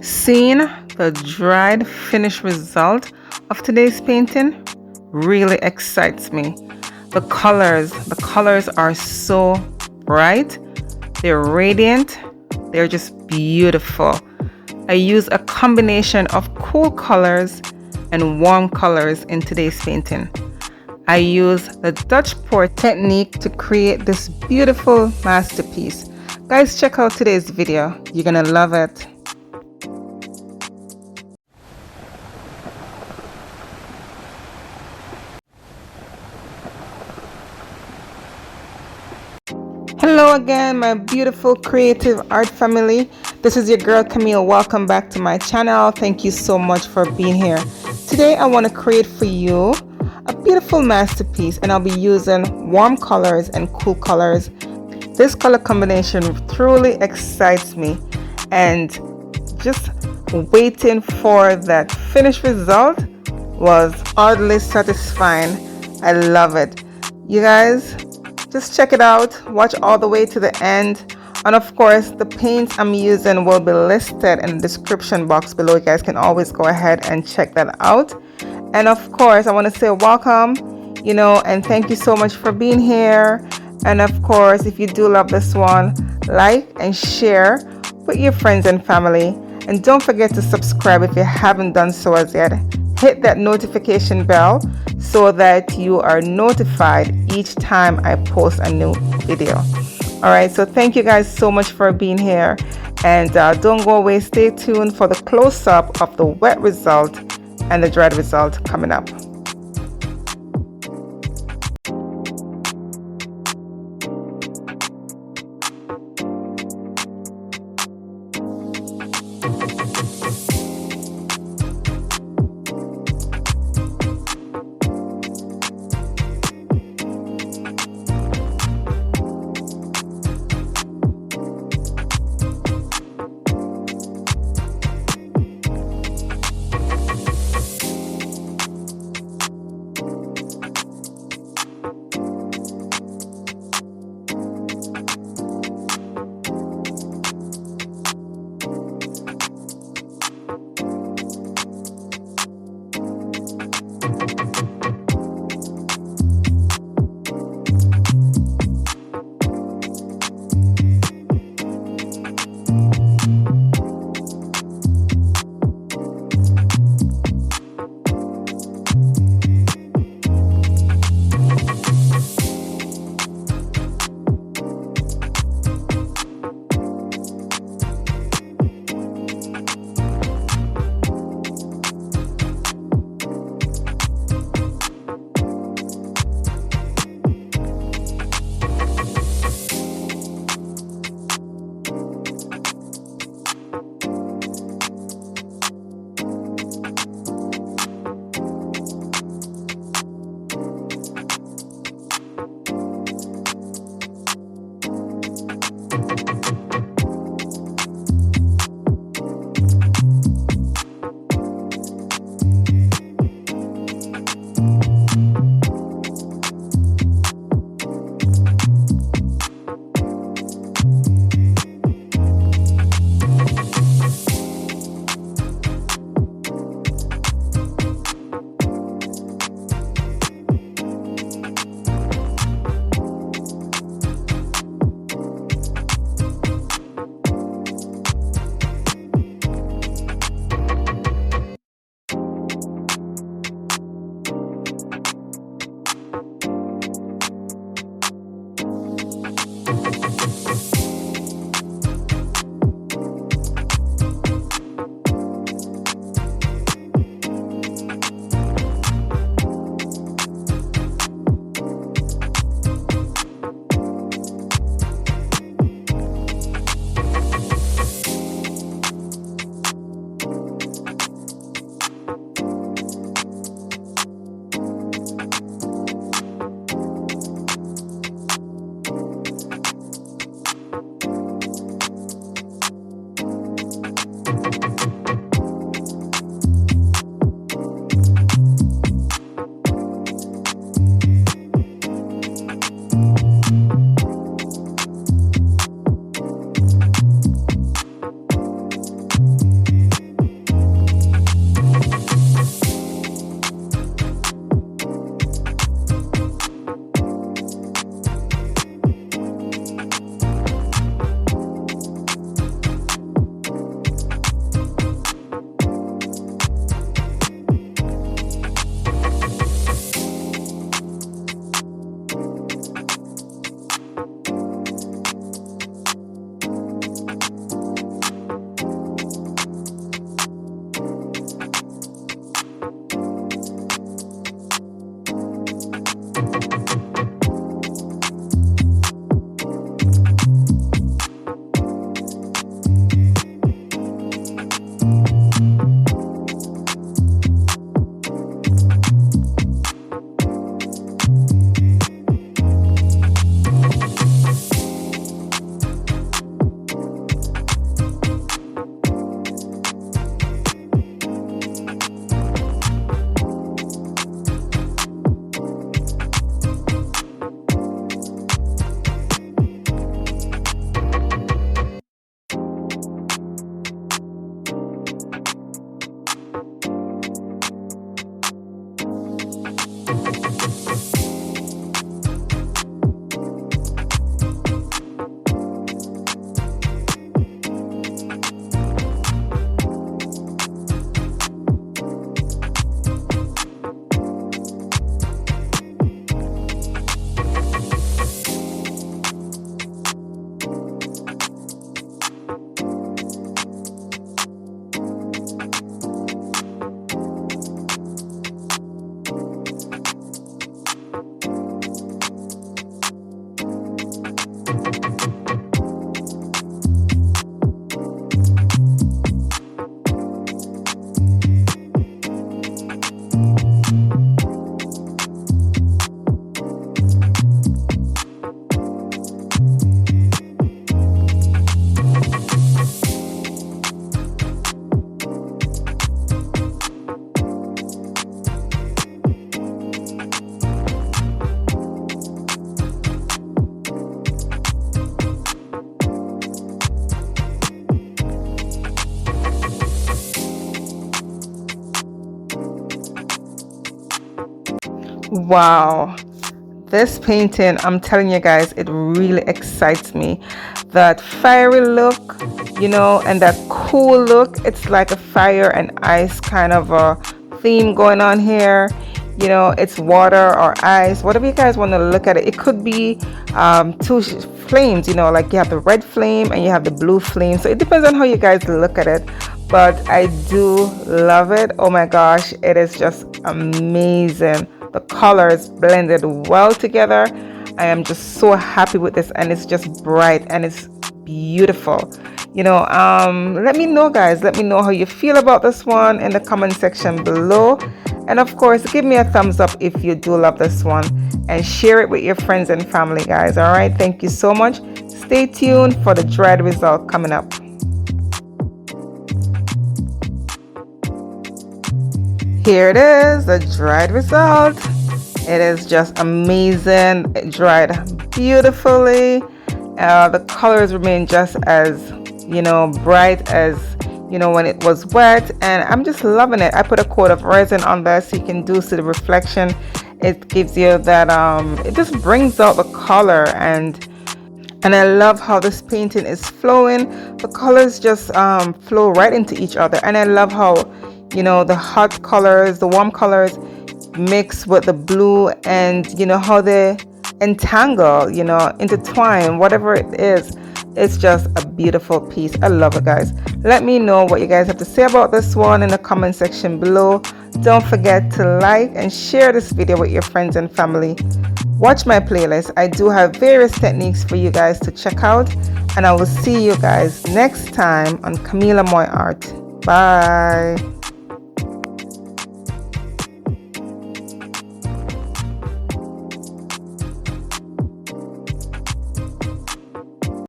Seeing the dried finished result of today's painting really excites me. The colors are so bright, they're radiant, they're just beautiful. I use a combination of cool colors and warm colors in today's painting. I use the Dutch pour technique to create this beautiful masterpiece. Guys, check out today's video. You're gonna love it. Hello again, my beautiful creative art family. This is your girl Camille. Welcome back to my channel. Thank you so much for being here. Today I want to create for you a beautiful masterpiece, and I'll be using warm colors and cool colors. This color combination truly excites me, and just waiting for that finished result was oddly satisfying. I love it. You guys, just check it out, watch all the way to the end, and of course the paints I'm using will be listed in the description box below. You guys can always go ahead and check that out. And of course I want to say welcome, and thank you so much for being here. And of course, if you do love this one, like and share with your friends and family, and don't forget to subscribe if you haven't done so as yet. Hit that notification bell so that you are notified each time I post a new video. Alright, so thank you guys so much for being here, and don't go away. Stay tuned for the close-up of the wet result and the dried result coming up. Wow, this painting, I'm telling you guys, it really excites me. That fiery look, you know, and that cool look. It's like a fire and ice kind of a theme going on here. You know, it's water or ice, whatever you guys want to look at it. It could be two flames, you know, like you have the red flame and you have the blue flame. So it depends on how you guys look at it. But I do love it. Oh my gosh, it is just amazing. The colors blended well together. I am just so happy with this, and it's just bright and it's beautiful. You know, let me know, guys, let me know how you feel about this one in the comment section below. And of course, give me a thumbs up if you do love this one, and share it with your friends and family, guys. All right, thank you so much. Stay tuned for the dried result coming up. Here it is, the dried result. It is just amazing. It dried beautifully. The colors remain just as, you know, bright as, you know, when it was wet, and I'm just loving it. I put a coat of resin on there so you can do see the reflection. It gives you that it just brings out the color, and I love how this painting is flowing. The colors just flow right into each other, and I love how, you know, the hot colors, the warm colors mix with the blue, and you know how they entangle, you know, intertwine, whatever it is. It's just a beautiful piece. I love it, guys. Let me know what you guys have to say about this one in the comment section below. Don't forget to like and share this video with your friends and family. Watch my playlist. I do have various techniques for you guys to check out, and I will see you guys next time on Camila Moy Art. Bye.